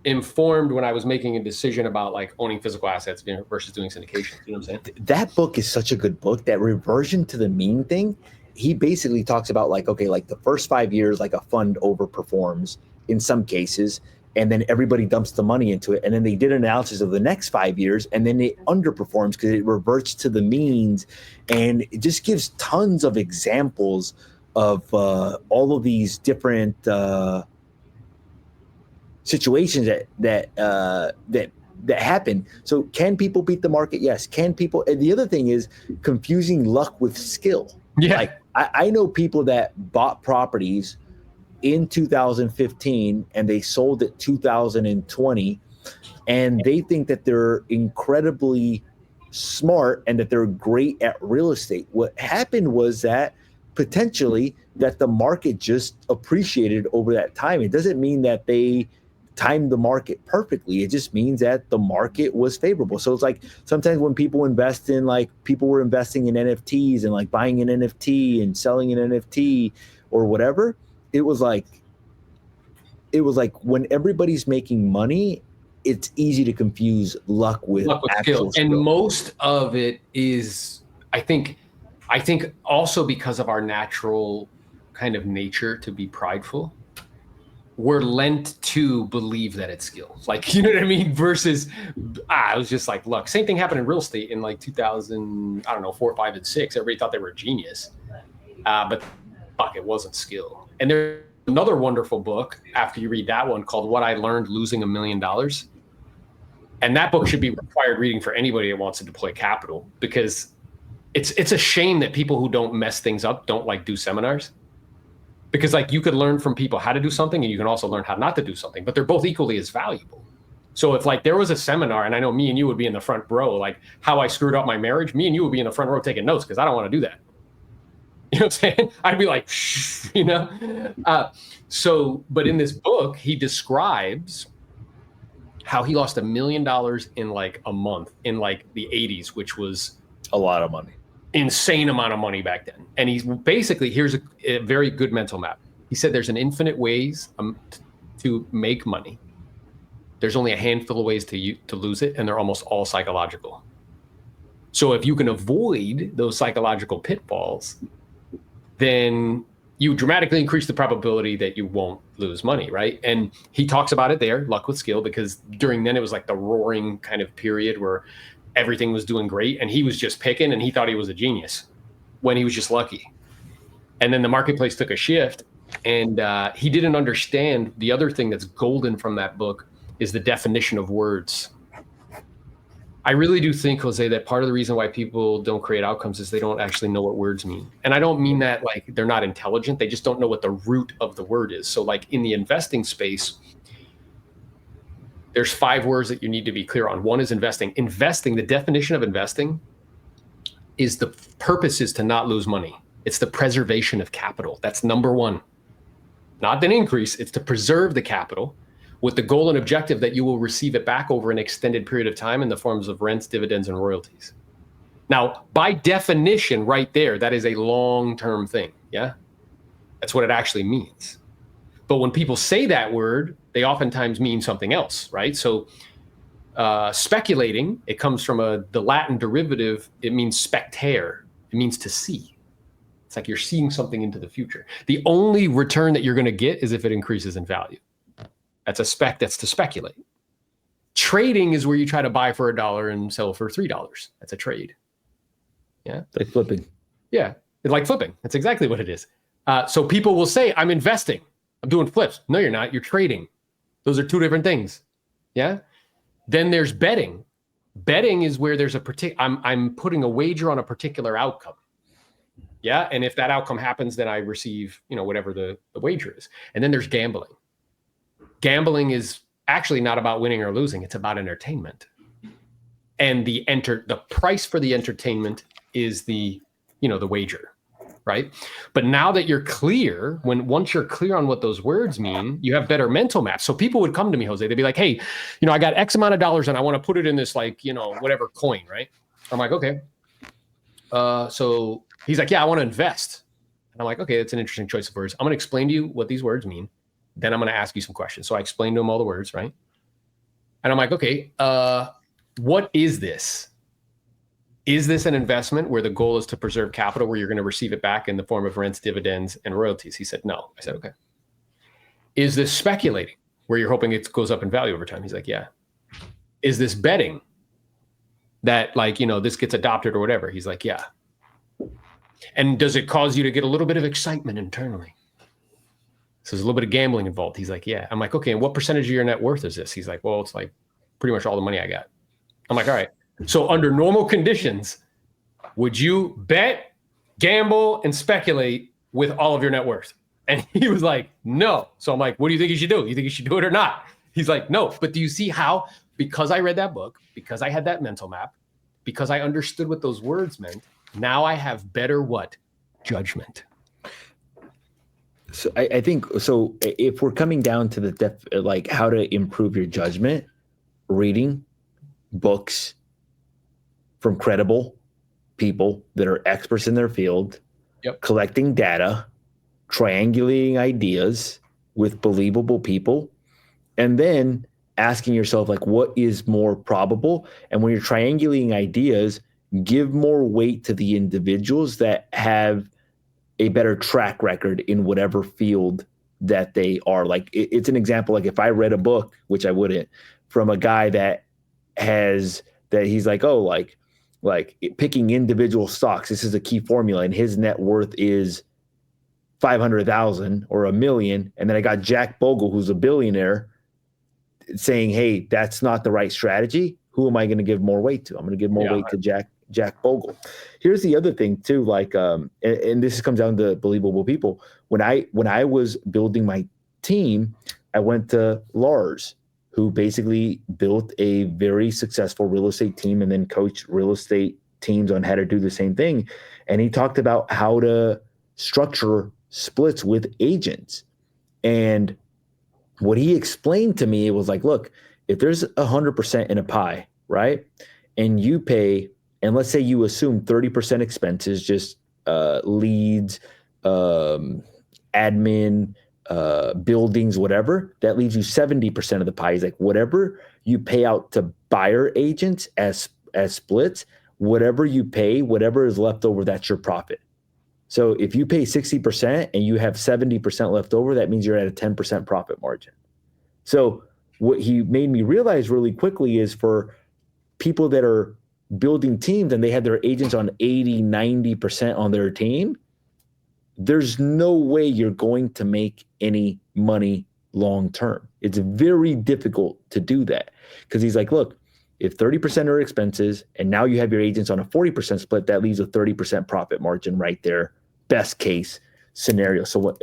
informed when I was making a decision about like owning physical assets versus doing syndication. You know what I'm saying? That book is such a good book. That reversion to the mean thing, he basically talks about like, okay, like the first 5 years, like a fund overperforms in some cases, and then everybody dumps the money into it. And then they did an analysis of the next 5 years, and then it underperforms because it reverts to the means. And it just gives tons of examples of all of these different situations that happen. So can people beat the market? Yes. Can people? And the other thing is confusing luck with skill. Yeah. Like I know people that bought properties in 2015 and they sold it 2020, and they think that they're incredibly smart and that they're great at real estate. What happened was that potentially that the market just appreciated over that time. It doesn't mean that they timed the market perfectly. It just means that the market was favorable. So it's like sometimes when people invest in, like people were investing in NFTs and like buying an NFT and selling an NFT or whatever, it was like when everybody's making money, it's easy to confuse luck with actual skill. And most of it is, I think also because of our natural kind of nature to be prideful, we're lent to believe that it's skill. Like, you know what I mean? Versus, it was just like luck. Same thing happened in real estate in like 2000, 4, 5, and 6. Everybody thought they were a genius. But fuck, it wasn't skill. And there's another wonderful book after you read that one called What I Learned Losing $1 Million. And that book should be required reading for anybody that wants to deploy capital, because it's a shame that people who don't mess things up don't like do seminars. Because like you could learn from people how to do something and you can also learn how not to do something, but they're both equally as valuable. So if like there was a seminar, and I know me and you would be in the front row, like how I screwed up my marriage, me and you would be in the front row taking notes because I don't want to do that. You know what I'm saying? I'd be like, shh, you know? But in this book, he describes how he lost $1 million in like a month in like the 80s, which was a lot of money. Insane amount of money back then. And he's basically, here's a very good mental map. He said there's an infinite ways to make money. There's only a handful of ways to lose it, and they're almost all psychological. So if you can avoid those psychological pitfalls, then you dramatically increase the probability that you won't lose money, right? And he talks about it there, luck with skill, because during then it was like the roaring kind of period where everything was doing great and he was just picking and he thought he was a genius when he was just lucky. And then the marketplace took a shift, and he didn't understand the other thing that's golden from that book is the definition of words. I really do think, Jose, that part of the reason why people don't create outcomes is they don't actually know what words mean. And I don't mean that like they're not intelligent. They just don't know what the root of the word is. So like in the investing space, there's 5 words that you need to be clear on. One is investing. Investing, the definition of investing is the purpose is to not lose money. It's the preservation of capital. That's number one. Not an increase, it's to preserve the capital with the goal and objective that you will receive it back over an extended period of time in the forms of rents, dividends, and royalties. Now, by definition, right there, that is a long-term thing. Yeah, that's what it actually means. But when people say that word, they oftentimes mean something else, right? So speculating, it comes from the Latin derivative. It means spectare. It means to see. It's like you're seeing something into the future. The only return that you're going to get is if it increases in value. That's to speculate. Trading is where you try to buy for $1 and sell for $3. That's a trade. Yeah. Like flipping. Yeah. It's like flipping. That's exactly what it is. So people will say, I'm investing. I'm doing flips. No, you're not. You're trading. Those are 2 different things. Yeah. Then there's betting. Betting is where there's I'm putting a wager on a particular outcome. Yeah. And if that outcome happens, then I receive, whatever the wager is. And then there's gambling. Gambling is actually not about winning or losing. It's about entertainment. And the price for the entertainment is the wager, right? But now that you're clear, once you're clear on what those words mean, you have better mental maps. So people would come to me, Jose, they'd be like, hey, I got X amount of dollars and I want to put it in this whatever coin, right? I'm like, okay. So he's like, yeah, I want to invest. And I'm like, okay, that's an interesting choice of words. I'm going to explain to you what these words mean. Then I'm going to ask you some questions. So I explained to him all the words, right? And I'm like, okay, what is this? Is this an investment where the goal is to preserve capital, where you're going to receive it back in the form of rents, dividends, and royalties? He said, no. I said, okay. Is this speculating, where you're hoping it goes up in value over time? He's like, yeah. Is this betting that this gets adopted or whatever? He's like, yeah. And does it cause you to get a little bit of excitement internally? So there's a little bit of gambling involved. He's like, yeah. I'm like, okay, and what percentage of your net worth is this? He's like, well, it's like pretty much all the money I got. I'm like, all right. So under normal conditions, would you bet, gamble, and speculate with all of your net worth? And he was like, no. So I'm like, what do you think you should do? You think you should do it or not? He's like, no. But do you see how, because I read that book, because I had that mental map, because I understood what those words meant, now I have better what? Judgment. So I think, so if we're coming down to the how to improve your judgment, reading books from credible people that are experts in their field, yep. Collecting data, triangulating ideas with believable people, and then asking yourself, what is more probable? And when you're triangulating ideas, give more weight to the individuals that have a better track record in whatever field that they are. It's an example. If I read a book, which I wouldn't, from a guy that he's like picking individual stocks, this is a key formula, and his net worth is 500,000 or $1 million. And then I got Jack Bogle, who's a billionaire, saying, hey, that's not the right strategy. Who am I going to give more weight to? I'm going to give more weight to Jack Bogle. Here's the other thing too, and this comes down to believable people. When I was building my team, I went to Lars, who basically built a very successful real estate team and then coached real estate teams on how to do the same thing. And he talked about how to structure splits with agents. And what he explained to me, it was like, look, if there's 100% in a pie, right? And you pay, and let's say you assume 30% expenses, just leads, admin, buildings, whatever, that leaves you 70% of the pie. Is like whatever you pay out to buyer agents as splits, whatever you pay, whatever is left over, that's your profit. So if you pay 60% and you have 70% left over, that means you're at a 10% profit margin. So what he made me realize really quickly is for people that are building teams and they had their agents on 80, 90% on their team, there's no way you're going to make any money long term. It's very difficult to do that because he's like, look, if 30% are expenses and now you have your agents on a 40% split, that leaves a 30% profit margin right there. Best case scenario. So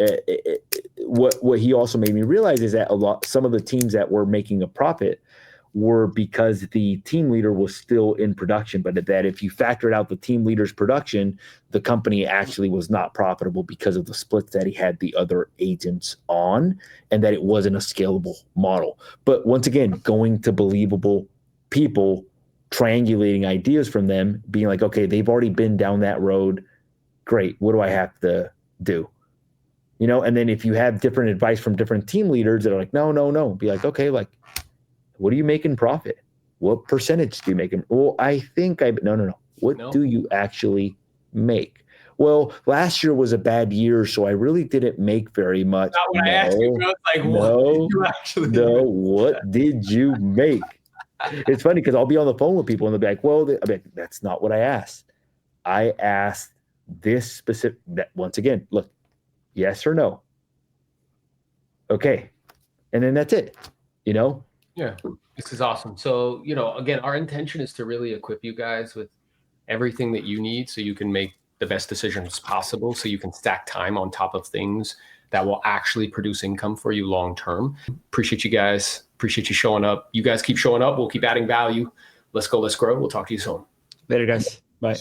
what he also made me realize is that some of the teams that were making a profit were because the team leader was still in production, but that if you factored out the team leader's production, the company actually was not profitable because of the splits that he had the other agents on, and that it wasn't a scalable model. But once again, going to believable people, triangulating ideas from them, being like, okay, they've already been down that road. Great. What do I have to do? And then if you have different advice from different team leaders that are like, no, be like, okay, like, what do you make in profit? What percentage do you make? Well, I think no. What do you actually make? Well, last year was a bad year, so I really didn't make very much. Not what I asked you, bro. Like, what did you actually do? What did you make? It's funny because I'll be on the phone with people and they'll be like, well, that's not what I asked. I asked this specific, once again, look, yes or no. Okay. And then that's it, Yeah, this is awesome. So, again, our intention is to really equip you guys with everything that you need so you can make the best decisions possible, so you can stack time on top of things that will actually produce income for you long term. Appreciate you guys. Appreciate you showing up. You guys keep showing up. We'll keep adding value. Let's go. Let's grow. We'll talk to you soon. Later, guys. Bye.